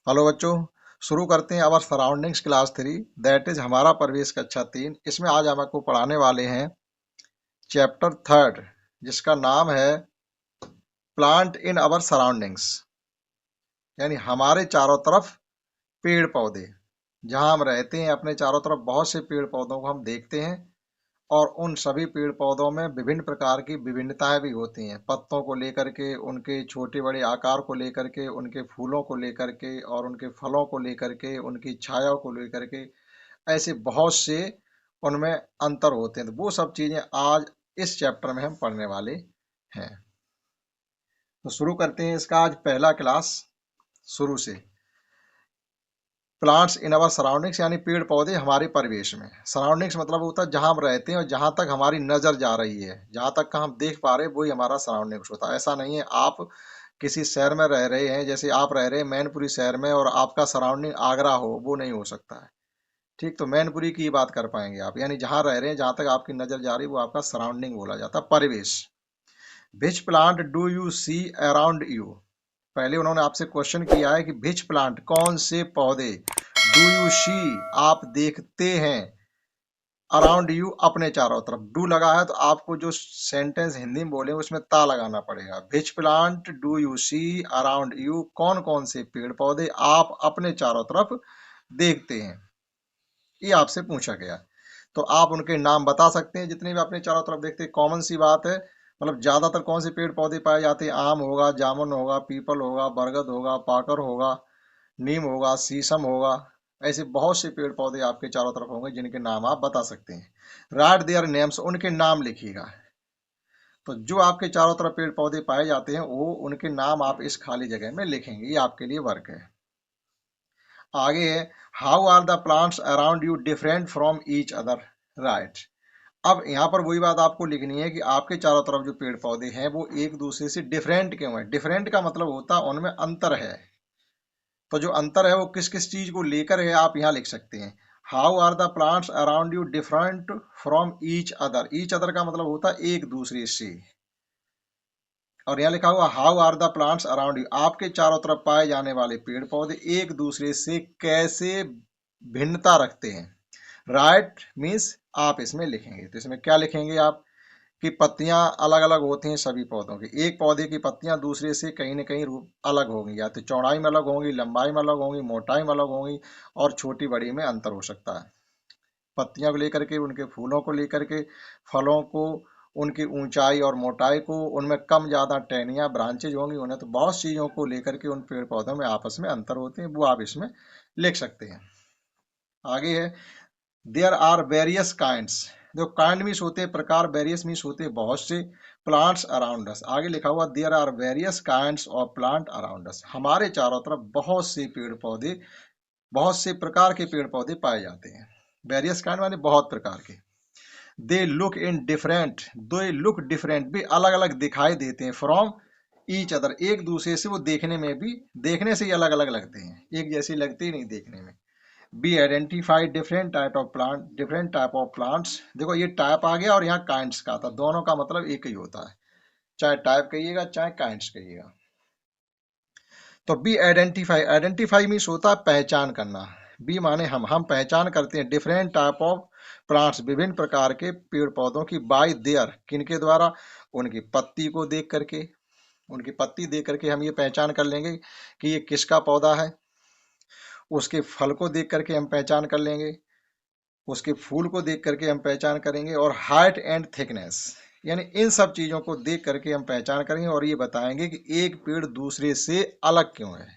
Hello बच्चों, शुरू करते हैं अवर सराउंडिंग्स क्लास 3, दैट इज हमारा परिवेश कक्षा 3। इसमें आज हम आपको पढ़ाने वाले हैं चैप्टर 3, जिसका नाम है प्लांट इन अवर सराउंडिंग्स, यानी हमारे चारों तरफ पेड़ पौधे। जहां हम रहते हैं अपने चारों तरफ बहुत से पेड़ पौधों को हम देखते हैं, और उन सभी पेड़ पौधों में विभिन्न प्रकार की विभिन्नताएं भी होती हैं, पत्तों को लेकर के, उनके छोटे बड़े आकार को लेकर के, उनके फूलों को लेकर के, और उनके फलों को लेकर के, उनकी छाया को लेकर के। ऐसे बहुत से उनमें अंतर होते हैं। तो वो सब चीजें आज इस चैप्टर में हम पढ़ने वाले हैं। तो शुरू करते हैं इसका आज पहला क्लास शुरू से। प्लांट्स इन अवर सराउंडिंग्स, यानी पेड़ पौधे हमारे परिवेश में। सराउंडिंग्स मतलब होता है जहां हम रहते हैं और जहां तक हमारी नजर जा रही है, जहां तक का हम देख पा रहे हैं, वही हमारा सराउंडिंग्स होता है। ऐसा नहीं है आप किसी शहर में रह रहे हैं, जैसे आप रह रहे हैं मैनपुरी शहर में, और आपका सराउंडिंग आगरा हो, वो नहीं हो सकता है। ठीक, तो मैनपुरी की बात कर पाएंगे आप, यानी जहां रह रहे हैं, जहां तक आपकी नजर जा रही है, वो आपका सराउंडिंग बोला जाता है, परिवेश। Which plant do you see around you. पहले उन्होंने आपसे क्वेश्चन किया है कि विच प्लांट, कौन से पौधे, डू यू सी, आप देखते हैं, अराउंड यू, अपने चारों तरफ। डू लगा है तो आपको जो सेंटेंस हिंदी में बोले उसमें ता लगाना पड़ेगा। Which plant do you see around you, कौन कौन से पेड़ पौधे आप अपने चारों तरफ देखते हैं, ये आपसे पूछा गया। तो आप उनके नाम बता सकते हैं जितने भी अपने चारों तरफ देखते हैं। कॉमन सी बात है, मतलब ज्यादातर कौन से पेड़ पौधे पाए जाते हैं? आम होगा, जामुन होगा, पीपल होगा, बरगद होगा, पाकर होगा, नीम होगा, शीशम होगा। ऐसे बहुत से पेड़ पौधे आपके चारों तरफ होंगे जिनके नाम आप बता सकते हैं। राइट देयर नेम्स, उनके नाम लिखिएगा। तो जो आपके चारों तरफ पेड़ पौधे पाए जाते हैं, वो उनके नाम आप इस खाली जगह में लिखेंगे। ये आपके लिए वर्क है। आगे है, how are the plants around you different from each other. Right. अब यहाँ पर वही बात आपको लिखनी है कि आपके चारों तरफ जो पेड़ पौधे हैं वो एक दूसरे से डिफरेंट क्यों है। डिफरेंट का मतलब होता है उनमें अंतर है। तो जो अंतर है वो किस किस चीज को लेकर है, आप यहाँ लिख सकते हैं। How are the plants around you different from each other. Each other का मतलब होता है एक दूसरे से। और यहाँ लिखा हुआ how are the plants around you, आपके चारों तरफ पाए जाने वाले पेड़ पौधे एक दूसरे से कैसे भिन्नता रखते हैं। राइट मीन्स आप इसमें लिखेंगे। तो इसमें क्या लिखेंगे आप कि पत्तियां अलग अलग होती हैं सभी पौधों की। एक पौधे की पत्तियां दूसरे से कहीं न कहीं रूप अलग होंगी, या तो चौड़ाई में अलग होंगी, लंबाई में अलग होंगी, मोटाई में अलग होंगी, और छोटी बड़ी में अंतर हो सकता है। पत्तियों को लेकर के, उनके फूलों को लेकर के, फलों को, उनकी ऊंचाई और मोटाई को, उनमें कम ज़्यादा टहनियाँ ब्रांचेज होंगी उन्हें। तो बहुत चीज़ों को लेकर के उन पेड़ पौधों में आपस में अंतर होते हैं, वो आप इसमें लिख सकते हैं। आगे है, देयर आर वेरियस काइंड्स। जो काइंड मीन्स होते हैं प्रकार, वेरियस मीन्स होते हैं बहुत से, प्लांट्स अराउंड अस। आगे लिखा हुआ there are various kinds of plant around us, हमारे चारों तरफ बहुत से पेड़ पौधे, बहुत से प्रकार के पेड़ पौधे पाए जाते हैं। वेरियस काइंड माने बहुत प्रकार के। They look in different, they look different भी अलग अलग दिखाई देते हैं, फ्रॉम ईच अदर, एक दूसरे से वो देखने में भी, देखने से ही अलग अलग लगते हैं, एक जैसे लगते ही नहीं देखने में। Be identify different type of plant, different type of plants. देखो ये टाइप आ गया और यहाँ काइंड्स का था, दोनों का मतलब एक ही होता है, चाहे टाइप कहिएगा चाहे काइंड्स कहिएगा। तो बी आइडेंटिफाई, आइडेंटिफाई मीन्स होता है पहचान करना। बी माने हम पहचान करते हैं डिफरेंट टाइप ऑफ प्लांट्स, विभिन्न प्रकार के पेड़ पौधों की, बाय देयर, किनके द्वारा, उनकी पत्ती को देख करके। उनकी पत्ती देख करके हम ये पहचान कर लेंगे कि ये किसका पौधा है। उसके फल को देख करके हम पहचान कर लेंगे, उसके फूल को देख करके हम पहचान करेंगे, और हाइट एंड थिकनेस, यानी इन सब चीजों को देख करके हम पहचान करेंगे और ये बताएंगे कि एक पेड़ दूसरे से अलग क्यों है।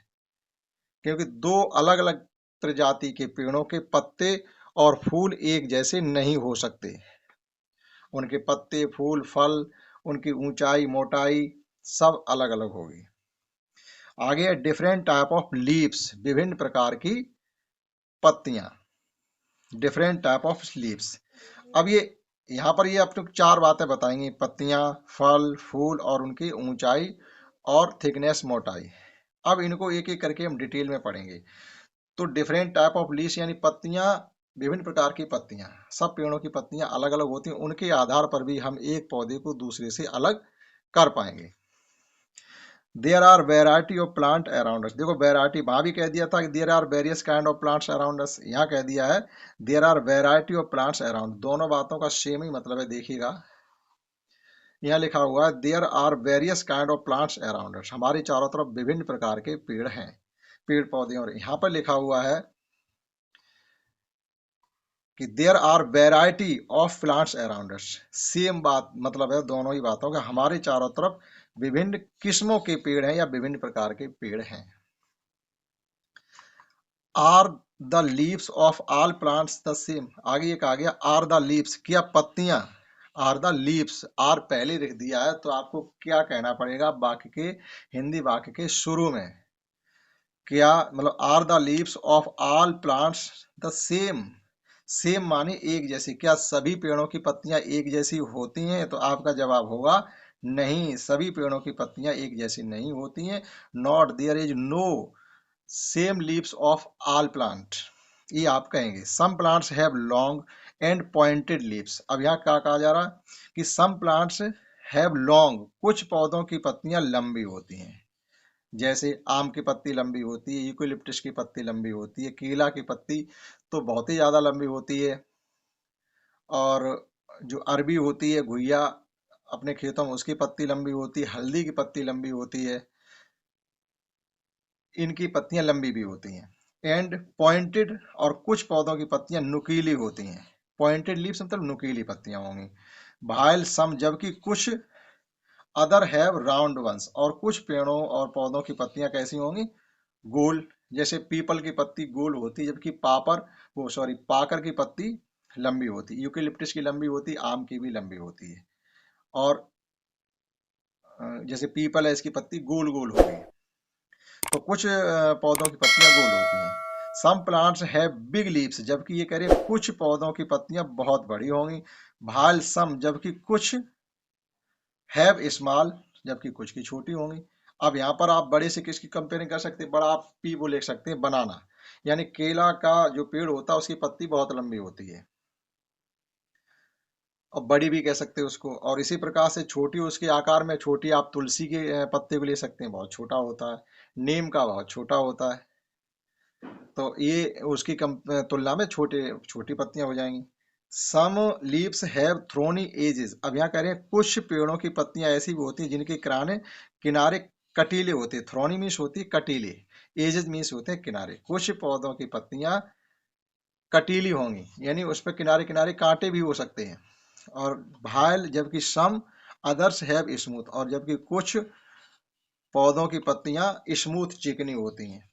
क्योंकि दो अलग अलग प्रजाति के पेड़ों के पत्ते और फूल एक जैसे नहीं हो सकते। उनके पत्ते, फूल, फल, उनकी ऊंचाई, मोटाई सब अलग अलग होगी। आगे डिफरेंट टाइप ऑफ लीव्स, विभिन्न प्रकार की पत्तियां, डिफरेंट टाइप ऑफ लीव्स। अब ये यहाँ पर ये आपको चार बातें बताएंगी, पत्तियां, फल, फूल, और उनकी ऊंचाई और थिकनेस, मोटाई। अब इनको एक एक करके हम डिटेल में पढ़ेंगे। तो डिफरेंट टाइप ऑफ लीव्स यानी पत्तियां, विभिन्न प्रकार की पत्तियां, सब पेड़ों की पत्तियां अलग अलग होती हैं, उनके आधार पर भी हम एक पौधे को दूसरे से अलग कर पाएंगे। There are variety of plant around us. देखो वेराइटी वहां भी कह दिया था कि there are various kind of plants around us, यहाँ कह दिया है there are variety of plants around. दोनों बातों का सेम ही मतलब है। देखिएगा यहाँ लिखा हुआ है there are various kind of plants around us, हमारी चारों तरफ विभिन्न प्रकार के पेड़ हैं, पेड़ पौधे। और यहाँ पर लिखा हुआ है कि there are variety of plants around us. Same बात मतलब है दोनों ही बातों का, हमारे चारों तरफ विभिन्न किस्मों के पेड़ हैं या विभिन्न प्रकार के पेड़ हैं। Are the leaves of all plants the same. आगे एक आ गया आर द लीव्स, क्या पत्तियां, आर द लीव्स, आर पहले लिख दिया है तो आपको क्या कहना पड़ेगा वाक्य के, हिंदी वाक्य के शुरू में, क्या मतलब are the leaves of all plants the same. Same माने एक जैसी, क्या सभी पेड़ों की पत्तियां एक जैसी होती हैं? तो आपका जवाब होगा नहीं, सभी पेड़ों की पत्तियां एक जैसी नहीं होती हैं। Not there is no same leaves of all plant, ये आप कहेंगे। Some plants have long and pointed leaves. अब यहाँ क्या कहा जा रहा है कि सम प्लांट्स हैव लॉन्ग, कुछ पौधों की पत्तियां लंबी होती हैं, जैसे आम की पत्ती लंबी होती है, यूकेलिप्टस की पत्ती लंबी होती है, केला की पत्ती तो बहुत ही ज्यादा लंबी होती है, और जो अरबी होती है घुइया अपने खेतों में उसकी पत्ती लंबी होती है, हल्दी की पत्ती लंबी होती है, इनकी पत्तियां लंबी भी होती हैं। एंड पॉइंटेड, और कुछ पौधों की पत्तियां नुकीली होती हैं। पॉइंटेड लीव्स मतलब नुकीली पत्तियां होंगी। भाइल सम, जबकि कुछ, अदर हैव राउंड वंस, और कुछ पेड़ों और पौधों की पत्तियां कैसी होंगी, गोल। जैसे पीपल की पत्ती गोल होती है, जबकि पाकर की पत्ती लंबी होती है, यूकेलिप्टस की लंबी होती है, आम की भी लंबी होती है। और जैसे पीपल है इसकी पत्ती गोल गोल होगी, तो कुछ पौधों की पत्तियां गोल होती हैं। Some plants have big leaves, जबकि ये कह रहे हैं कुछ पौधों की पत्तियां बहुत बड़ी होंगी। भाल सम, जबकि कुछ, हैव स्मॉल, जबकि कुछ की छोटी होंगी। अब यहाँ पर आप बड़े से किसकी कंपेयरिंग कर सकते हैं, बड़ा आप पी वो लिख सकते हैं, बनाना, यानी केला का जो पेड़ होता है उसकी पत्ती बहुत लंबी होती है, और बड़ी भी कह सकते हैं उसको। और इसी प्रकार से छोटी उसके आकार में छोटी आप तुलसी के पत्ते को ले सकते हैं, बहुत छोटा होता है। नीम का बहुत छोटा होता है, तो ये उसकी तुलना में छोटे छोटी पत्तियां हो जाएंगी। Some leaves have thorny edges. अब यहाँ कह रहे हैं कुछ पेड़ों की पत्तियां ऐसी भी होती हैं जिनके किनारे किनारे कटीले होते हैं। थ्रोनी मीन्स होती है कटीले, एजेस मीन्स होते हैं किनारे। कुछ पौधों की पत्तियां कटीली होंगी, यानी उस पर किनारे किनारे कांटे भी हो सकते हैं। और भायल, जबकि सम अदर्स हैव स्मूथ, और जबकि कुछ पौधों की पत्तियां स्मूथ चिकनी होती हैं।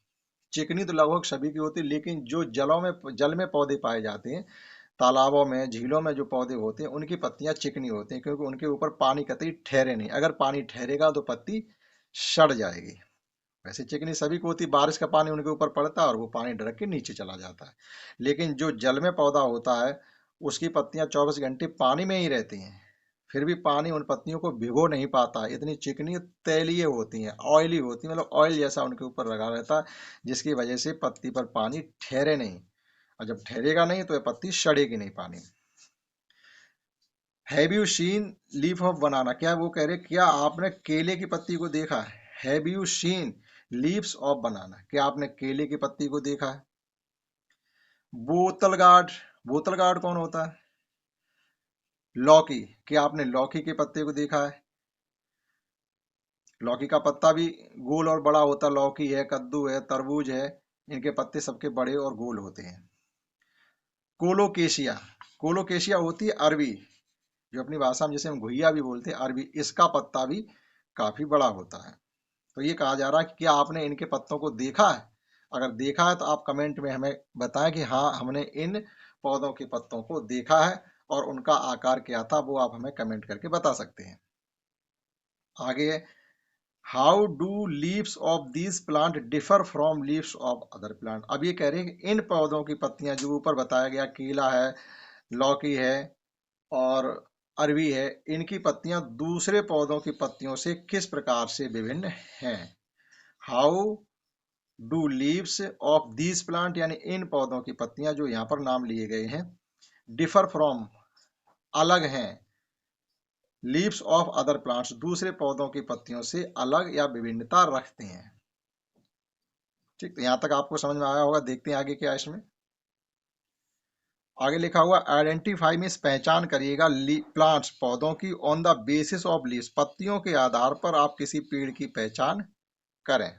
चिकनी तो लगभग सभी की होती है, लेकिन जो जल में पौधे पाए जाते हैं, तालाबों में झीलों में जो पौधे होते हैं उनकी पत्तियां चिकनी होती हैं, क्योंकि उनके ऊपर पानी कतई ठहरे नहीं। अगर पानी ठहरेगा तो पत्ती सड़ जाएगी। वैसे चिकनी सभी को होती, बारिश का पानी उनके ऊपर पड़ता है और वो पानी ढरक के नीचे चला जाता है। लेकिन जो जल में पौधा होता है उसकी पत्तियां 24 घंटे पानी में ही रहती हैं, फिर भी पानी उन पत्तियों को भिगो नहीं पाता। इतनी चिकनी तैलीय होती हैं, ऑयली होती हैं, मतलब ऑयल जैसा उनके ऊपर लगा रहता है, जिसकी वजह से पत्ती पर पानी ठहरे नहीं, और जब ठहरेगा नहीं तो यह पत्ती सड़ेगी नहीं पानी में। Have you seen leaf of बनाना, क्या वो कह रहे क्या आपने केले की पत्ती को देखा है। Have you seen leaves of बनाना, क्या आपने केले की पत्ती को देखा है। बोतल गार्ड, बोतल गार्ड कौन होता है, लौकी, क्या आपने लौकी के पत्ते को देखा है। लौकी का पत्ता भी गोल और बड़ा होता है, लौकी है, कद्दू है, तरबूज है, इनके पत्ते सबके बड़े और गोल होते हैं। कोलोकेशिया, कोलोकेशिया होती है अरबी, जो अपनी भाषा में जैसे हम घुइया भी बोलते हैं, अरबी, इसका पत्ता भी काफी बड़ा होता है। तो ये कहा जा रहा है कि क्या आपने इनके पत्तों को देखा है। अगर देखा है तो आप कमेंट में हमें बताएं कि हाँ हमने इन पौधों के पत्तों को देखा है, और उनका आकार क्या था वो आप हमें कमेंट करके बता सकते हैं। आगे, how do leaves of this plant differ from leaves of other plant. अब ये कह रहे हैं कि इन पौधों की पत्तियां जो ऊपर बताया गया, केला है, लौकी है और अरवी है, इनकी पत्तियां दूसरे पौधों की पत्तियों से किस प्रकार से विभिन्न हैं। How do leaves of these plant, यानी इन पौधों की पत्तियां जो यहाँ पर नाम लिए गए हैं, डिफर फ्रॉम, अलग हैं, लीव्स ऑफ अदर प्लांट्स, दूसरे पौधों की पत्तियों से अलग या विभिन्नता रखते हैं। ठीक, तो यहां तक आपको समझ में आया होगा। देखते हैं आगे क्या है इसमें। आगे लिखा हुआ आइडेंटिफाई में पहचान करिएगा प्लांट्स, पौधों की, on the basis of leaves, पत्तियों के आधार पर आप किसी पेड़ की पहचान करें।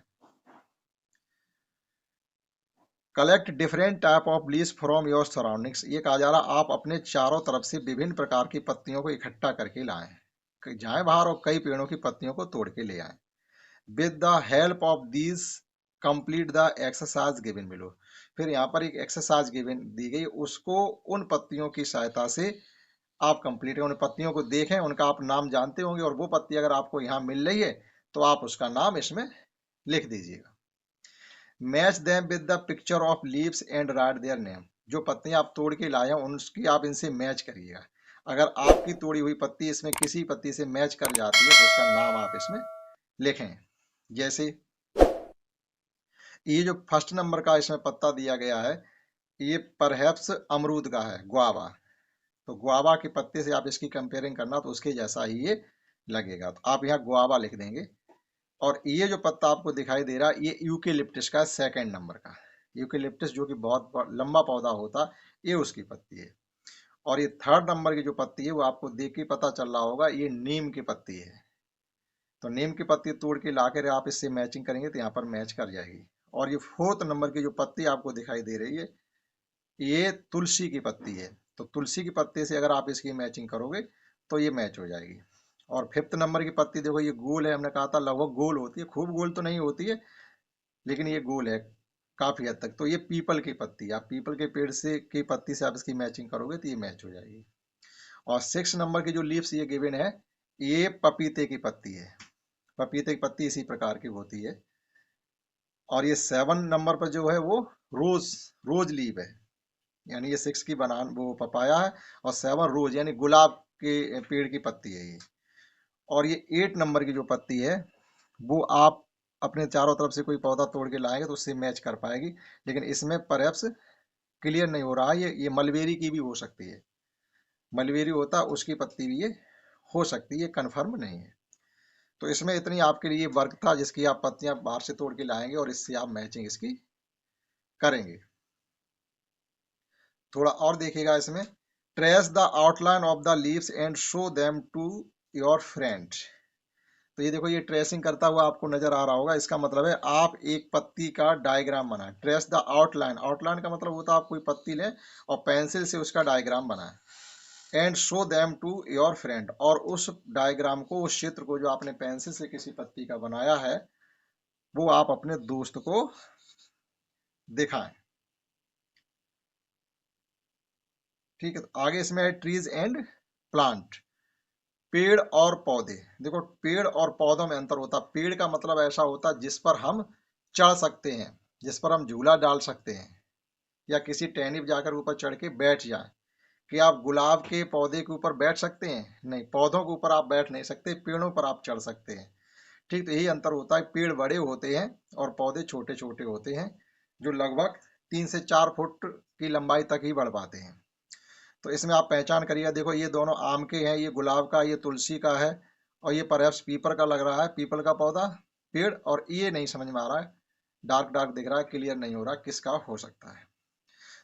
Collect different type of leaves from your surroundings, ये कहा जा रहा आप अपने चारों तरफ से विभिन्न प्रकार की पत्तियों को इकट्ठा करके लाएं। जाएं बाहर और कई पेड़ों की पत्तियों को तोड़ के ले आएं। With the help of these complete the exercise given below, फिर यहाँ पर एक एक्सरसाइज गिवन दी गई, उसको उन पत्तियों की सहायता से आप कंप्लीट करें। उन पत्तियों को देखें, उनका आप नाम जानते होंगे, और वो पत्ती अगर आपको यहाँ मिल रही है तो आप उसका नाम इसमें लिख दीजिएगा। Match them with the picture of leaves and right their name, जो पत्तियां आप तोड़ के लाए हैं उनकी आप इनसे मैच करिएगा। अगर आपकी तोड़ी हुई पत्ती इसमें किसी पत्ती से मैच कर जाती है तो उसका नाम आप इसमें लिखें। जैसे ये जो फर्स्ट नंबर का इसमें पत्ता दिया गया है, ये परहैप्स अमरूद का है, गुआवा। तो गुआवा के पत्ते से आप इसकी कंपेयरिंग करना तो उसके जैसा ही ये लगेगा, तो आप यहाँ गुआवा लिख देंगे। और ये जो पत्ता आपको दिखाई दे रहा है ये यूकेलिप्टस का है, सेकेंड नंबर का। यूकेलिप्टस जो कि बहुत लंबा पौधा होता, ये उसकी पत्ती है। और ये थर्ड नंबर की जो पत्ती है वो आपको देख के पता चल रहा होगा, ये नीम की पत्ती है। तो नीम की पत्ती तोड़ के ला कर आप इससे मैचिंग करेंगे तो यहाँ पर मैच कर जाएगी। और ये फोर्थ नंबर की जो पत्ती आपको दिखाई दे रही है ये तुलसी की पत्ती है। तो तुलसी की पत्ते से अगर आप इसकी मैचिंग करोगे तो ये मैच हो जाएगी। और फिफ्थ नंबर की पत्ती देखो, ये गोल है, हमने कहा था लगभग गोल होती है, खूब गोल तो नहीं होती है लेकिन ये गोल है काफी हद तक। तो ये पीपल की पत्ती, आप पीपल के पेड़ से की पत्ती से आप इसकी मैचिंग करोगे तो ये मैच हो जाएगी। और सिक्स नंबर की जो लीव्स ये गिवन है ये पपीते की पत्ती है। पपीते की पत्ती इसी प्रकार की होती है। और ये सेवन नंबर पर जो है वो रोज, रोज लीव है, यानी ये सिक्स की बनान वो पपाया है, और सेवन रोज यानी गुलाब के पेड़ की पत्ती है ये। और ये एट नंबर की जो पत्ती है वो आप अपने चारों तरफ से कोई पौधा तोड़ के लाएंगे तो उससे मैच कर पाएगी। लेकिन इसमें परहैप्स क्लियर नहीं हो रहा है, ये मलबेरी की भी हो सकती है, मलबेरी होता है उसकी पत्ती भी ये हो सकती है, कंफर्म नहीं है। तो इसमें इतनी आपके लिए वर्क था जिसकी आप पत्तियां बाहर से तोड़ के लाएंगे और इससे आप मैचिंग इसकी करेंगे। थोड़ा और देखिएगा इसमें, trace the outline of the leaves and show them to your friend. तो ये देखो, ये ट्रेसिंग करता हुआ आपको नजर आ रहा होगा, इसका मतलब है आप एक पत्ती का डायग्राम बनाएं। ट्रेस द आउटलाइन, आउटलाइन का मतलब होता है आप कोई पत्ती लें और पेंसिल से उसका डायग्राम बनाएं। And show them to your friend, और उस डायग्राम को, उस चित्र को जो आपने पेंसिल से किसी पत्ती का बनाया है वो आप अपने दोस्त को दिखाएं। ठीक है, तो आगे इसमें है ट्रीज एंड प्लांट, पेड़ और पौधे। देखो, पेड़ और पौधों में अंतर होता है। पेड़ का मतलब ऐसा होता है जिस पर हम चढ़ सकते हैं, जिस पर हम झूला डाल सकते हैं, या किसी टहनी पर जाकर ऊपर चढ़ के बैठ जाए। कि आप गुलाब के पौधे के ऊपर बैठ सकते हैं? नहीं, पौधों के ऊपर आप बैठ नहीं सकते, पेड़ों पर आप चढ़ सकते हैं। ठीक, तो यही अंतर होता है। पेड़ बड़े होते हैं और पौधे छोटे छोटे होते हैं, जो लगभग 3 से 4 फुट की लंबाई तक ही बढ़ पाते हैं। तो इसमें आप पहचान करिए, देखो ये दोनों आम के हैं, ये गुलाब का, ये तुलसी का है, और ये परहैप्स पीपल का लग रहा है, पीपल का पौधा पेड़। और ये नहीं समझ में आ रहा है, डार्क डार्क दिख रहा है, क्लियर नहीं हो रहा किसका हो सकता है।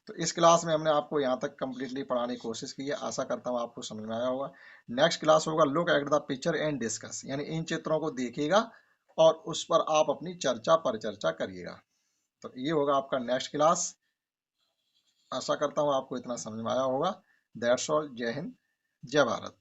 तो इस क्लास में हमने आपको यहाँ तक कंप्लीटली पढ़ाने की कोशिश की है, आशा करता हूँ आपको समझ में आया होगा। नेक्स्ट क्लास होगा look at the picture and discuss, यानी इन चित्रों को देखिएगा और उस पर आप अपनी चर्चा परिचर्चा करिएगा। तो ये होगा आपका नेक्स्ट क्लास। आशा करता हूँ आपको इतना समझ में आया होगा। That's all. जय हिंद, जय भारत।